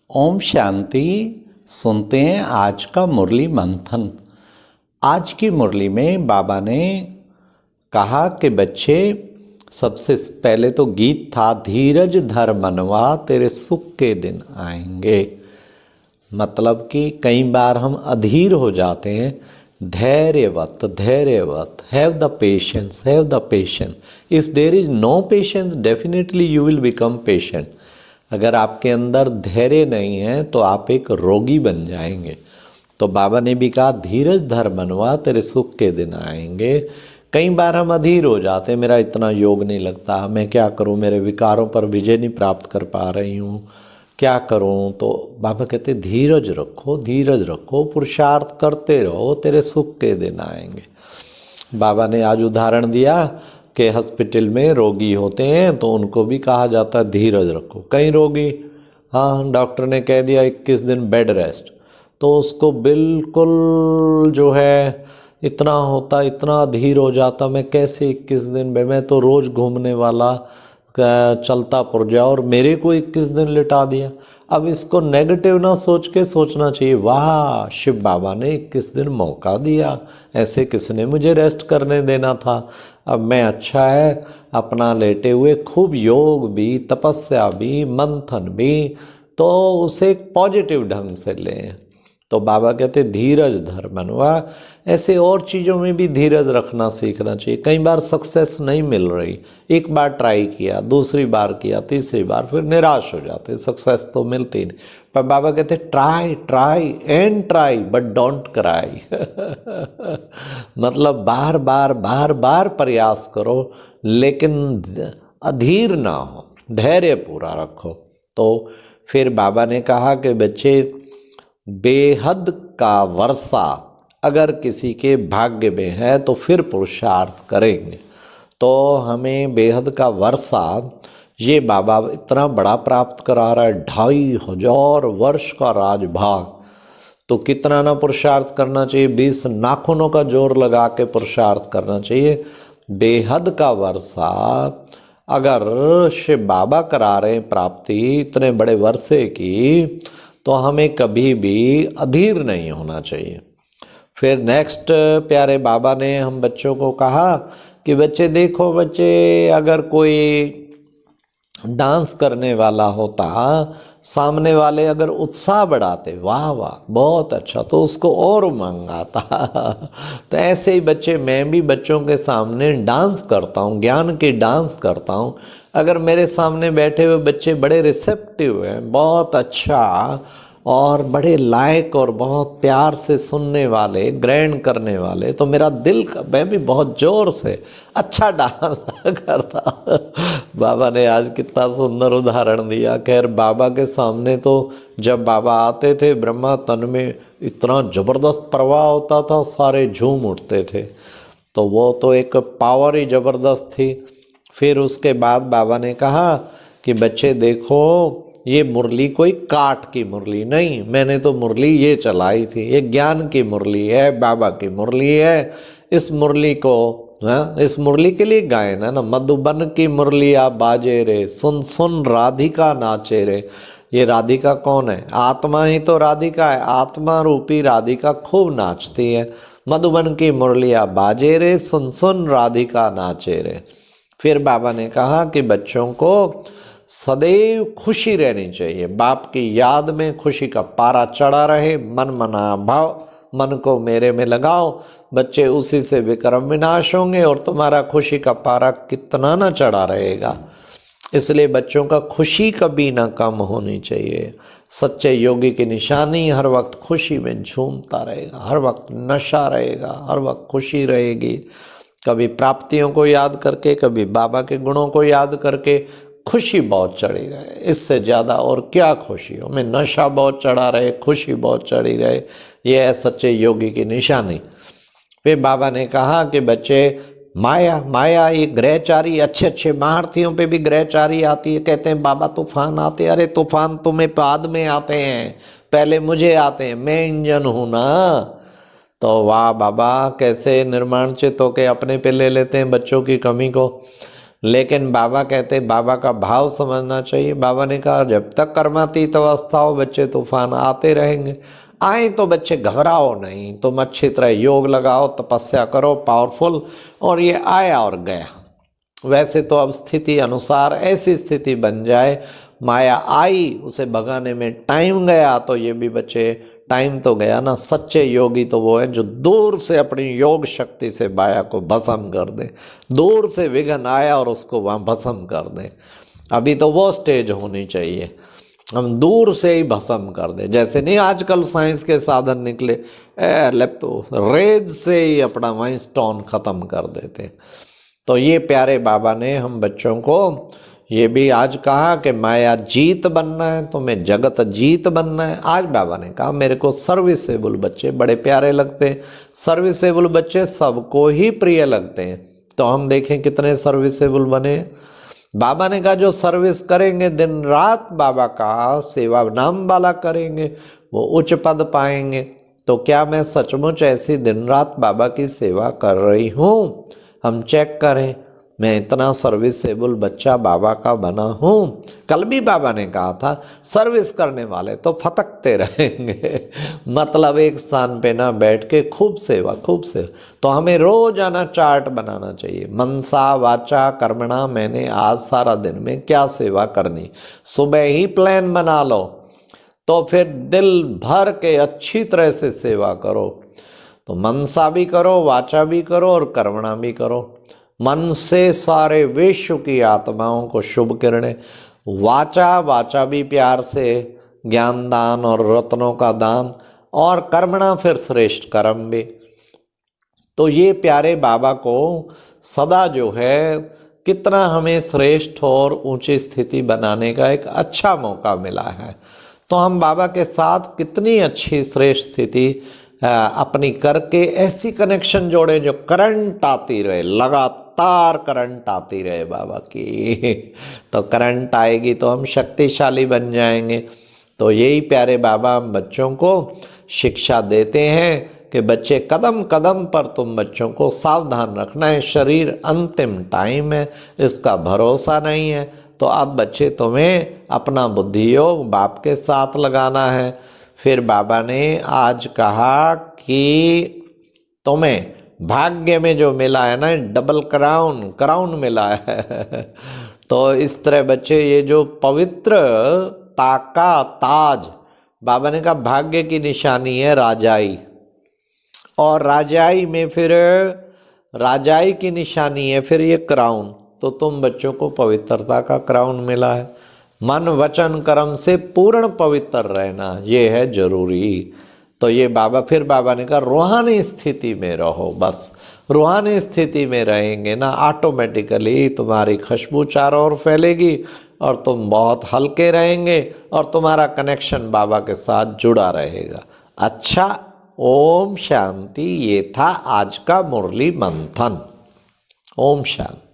ओम शांति। सुनते हैं आज का मुरली मंथन। आज की मुरली में बाबा ने कहा कि बच्चे, सबसे पहले तो गीत था धीरज धर मनवा तेरे सुख के दिन आएंगे। मतलब कि कई बार हम अधीर हो जाते हैं। धैर्यवत धैर्यवत, have the patience, have the patience. If there is no patience definitely you will become patient. अगर आपके अंदर धैर्य नहीं है तो आप एक रोगी बन जाएंगे। तो बाबा ने भी कहा धीरज धर मनवा तेरे सुख के दिन आएंगे। कई बार हम अधीर हो जाते हैं, मेरा इतना योग नहीं लगता, मैं क्या करूं, मेरे विकारों पर विजय नहीं प्राप्त कर पा रही हूं, क्या करूं। तो बाबा कहते धीरज रखो, धीरज रखो, पुरुषार्थ करते रहो, तेरे सुख के दिन आएंगे। बाबा ने आज उदाहरण दिया कि हॉस्पिटल में रोगी होते हैं तो उनको भी कहा जाता है धीरज रखो। कई रोगी, हाँ, डॉक्टर ने कह दिया 21 दिन बेड रेस्ट, तो उसको बिल्कुल जो है इतना होता, इतना अधीर हो जाता, मैं कैसे 21 दिन में, मैं तो रोज़ घूमने वाला, चलता पुर्जा, और मेरे को 21 दिन लिटा दिया। अब इसको नेगेटिव ना सोच के सोचना चाहिए, वाह शिव बाबा ने 21 दिन मौका दिया, ऐसे किसने मुझे रेस्ट करने देना था। अब मैं अच्छा है अपना लेटे हुए खूब योग भी, तपस्या भी, मंथन भी, तो उसे एक पॉजिटिव ढंग से लें। तो बाबा कहते धीरज धर मनवा। ऐसे और चीज़ों में भी धीरज रखना सीखना चाहिए। कई बार सक्सेस नहीं मिल रही, एक बार ट्राई किया, दूसरी बार किया, तीसरी बार, फिर निराश हो जाते, सक्सेस तो मिलती नहीं। पर बाबा कहते try try and try but don't cry. मतलब बार बार बार बार प्रयास करो लेकिन अधीर ना हो, धैर्य पूरा रखो। तो फिर बाबा ने कहा कि बच्चे, बेहद का वर्षा अगर किसी के भाग्य में है तो फिर पुरुषार्थ करेंगे। तो हमें बेहद का वर्षा ये बाबा इतना बड़ा प्राप्त करा रहा है, 2500 वर्ष का राजभाग। तो कितना ना पुरुषार्थ करना चाहिए, 20 नाखूनों का जोर लगा के पुरुषार्थ करना चाहिए। बेहद का वर्षा अगर शिव बाबा करा रहे प्राप्ति इतने बड़े वर्षे की, तो हमें कभी भी अधीर नहीं होना चाहिए। फिर नेक्स्ट प्यारे बाबा ने हम बच्चों को कहा कि बच्चे देखो, बच्चे अगर कोई डांस करने वाला होता, सामने वाले अगर उत्साह बढ़ाते, वाह वाह बहुत अच्छा, तो उसको और उमंग आता। तो ऐसे ही बच्चे, मैं भी बच्चों के सामने डांस करता हूँ, ज्ञान की डांस करता हूँ। अगर मेरे सामने बैठे हुए बच्चे बड़े रिसेप्टिव हैं, बहुत अच्छा और बड़े लायक और बहुत प्यार से सुनने वाले, ग्रहण करने वाले, तो मेरा दिल का, मैं भी बहुत जोर से अच्छा डांस करता। बाबा ने आज कितना सुंदर उदाहरण दिया। खैर बाबा के सामने तो जब बाबा आते थे ब्रह्मा तन में इतना ज़बरदस्त प्रवाह होता था, सारे झूम उठते थे। तो वो तो एक पावर ही ज़बरदस्त थी। फिर उसके बाद बाबा ने कहा कि बच्चे देखो, ये मुरली कोई काठ की मुरली नहीं, मैंने तो मुरली ये चलाई थी, ये ज्ञान की मुरली है, बाबा की मुरली है। इस मुरली को, हाँ, इस मुरली के लिए गायन है ना, मधुबन की मुरलिया बाजे रे, सुन सुन राधिका नाचे रे। ये राधिका कौन है? आत्मा ही तो राधिका है, आत्मा रूपी राधिका खूब नाचती है। मधुबन की मुरलिया बाजे रे, सुन सुन राधिका नाचे रे। फिर बाबा ने कहा कि बच्चों को सदैव खुशी रहनी चाहिए, बाप की याद में खुशी का पारा चढ़ा रहे, मन मना भाव, मन को मेरे में लगाओ बच्चे, उसी से विक्रम विनाश होंगे और तुम्हारा खुशी का पारा कितना ना चढ़ा रहेगा। इसलिए बच्चों का खुशी कभी ना कम होनी चाहिए। सच्चे योगी की निशानी हर वक्त खुशी में झूमता रहेगा, हर वक्त नशा रहेगा, हर वक्त खुशी रहेगी। कभी प्राप्तियों को याद करके, कभी बाबा के गुणों को याद करके खुशी बहुत चढ़ी रहे। इससे ज़्यादा और क्या खुशी हो, में नशा बहुत चढ़ा रहे, खुशी बहुत चढ़ी रहे, ये है सच्चे योगी की निशानी। फिर बाबा ने कहा कि बच्चे, माया माया ये ग्रहचारी, अच्छे अच्छे महारथियों पे भी ग्रहचारी आती है। कहते हैं बाबा तूफान आते, अरे तूफान तुम्हें बाद में आते हैं, पहले मुझे आते हैं, मैं इंजन हूँ ना। तो वाह बाबा कैसे निर्माण चित्त होके अपने पे ले लेते हैं बच्चों की कमी को। लेकिन बाबा कहते, बाबा का भाव समझना चाहिए। बाबा ने कहा जब तक कर्मातीत अवस्था हो बच्चे तूफान आते रहेंगे, आए तो बच्चे घबराओ नहीं, तुम अच्छी तरह योग लगाओ, तपस्या करो पावरफुल, और ये आया और गया। वैसे तो अब स्थिति अनुसार ऐसी स्थिति बन जाए, माया आई उसे भगाने में टाइम गया, तो ये भी बच्चे टाइम तो गया ना। सच्चे योगी तो वो है जो दूर से अपनी योग शक्ति से माया को भस्म कर दे, दूर से विघ्न आया और उसको वहाँ भस्म कर दे। अभी तो वो स्टेज होनी चाहिए, हम दूर से ही भस्म कर दे। जैसे नहीं आजकल साइंस के साधन निकले, रेज से ही अपना वहीं स्टोन ख़त्म कर देते। तो ये प्यारे बाबा ने हम बच्चों को ये भी आज कहा कि माया जीत बनना है, तुम्हें जगत जीत बनना है। आज बाबा ने कहा मेरे को सर्विसेबल बच्चे बड़े प्यारे लगते हैं। सर्विसेबल बच्चे सबको ही प्रिय लगते हैं, तो हम देखें कितने सर्विसेबल बने। बाबा ने कहा जो सर्विस करेंगे, दिन रात बाबा का सेवा नाम वाला करेंगे, वो उच्च पद पाएंगे। तो क्या मैं सचमुच ऐसी दिन रात बाबा की सेवा कर रही हूँ? हम चेक करें, मैं इतना सर्विसेबल बच्चा बाबा का बना हूँ? कल भी बाबा ने कहा था सर्विस करने वाले तो फटकते रहेंगे, मतलब एक स्थान पे ना बैठ के खूब सेवा खूब सेवा। तो हमें रोजाना चार्ट बनाना चाहिए, मनसा वाचा कर्मणा, मैंने आज सारा दिन में क्या सेवा करनी। सुबह ही प्लान बना लो, तो फिर दिल भर के अच्छी तरह से सेवा करो। तो मनसा भी करो, वाचा भी करो और कर्मणा भी करो। मन से सारे विश्व की आत्माओं को शुभ किरणें, वाचा भी प्यार से ज्ञान दान और रत्नों का दान, और कर्मणा फिर श्रेष्ठ कर्म भी। तो ये प्यारे बाबा को सदा जो है कितना हमें श्रेष्ठ और ऊंची स्थिति बनाने का एक अच्छा मौका मिला है। तो हम बाबा के साथ कितनी अच्छी श्रेष्ठ स्थिति अपनी करके ऐसी कनेक्शन जोड़े जो करंट आती रहे, लगातार करंट आती रहे बाबा की। तो करंट आएगी तो हम शक्तिशाली बन जाएंगे। तो यही प्यारे बाबा हम बच्चों को शिक्षा देते हैं कि बच्चे कदम कदम पर तुम बच्चों को सावधान रखना है। शरीर अंतिम टाइम है, इसका भरोसा नहीं है। तो अब बच्चे तुम्हें अपना बुद्धि योग बाप के साथ लगाना है। फिर बाबा ने आज कहा कि तुम्हें भाग्य में जो मिला है ना, डबल क्राउन मिला है। तो इस तरह बच्चे ये जो पवित्र ताका ताज, बाबा ने कहा भाग्य की निशानी है राजाई, और राजाई में फिर राजाई की निशानी है फिर ये क्राउन। तो तुम बच्चों को पवित्रता का क्राउन मिला है। मन वचन कर्म से पूर्ण पवित्र रहना ये है जरूरी। तो ये फिर बाबा ने कहा रूहानी स्थिति में रहो। बस रूहानी स्थिति में रहेंगे ना, ऑटोमेटिकली तुम्हारी खुशबू चारों ओर फैलेगी और तुम बहुत हल्के रहेंगे और तुम्हारा कनेक्शन बाबा के साथ जुड़ा रहेगा। अच्छा, ओम शांति। ये था आज का मुरली मंथन। ओम शांति।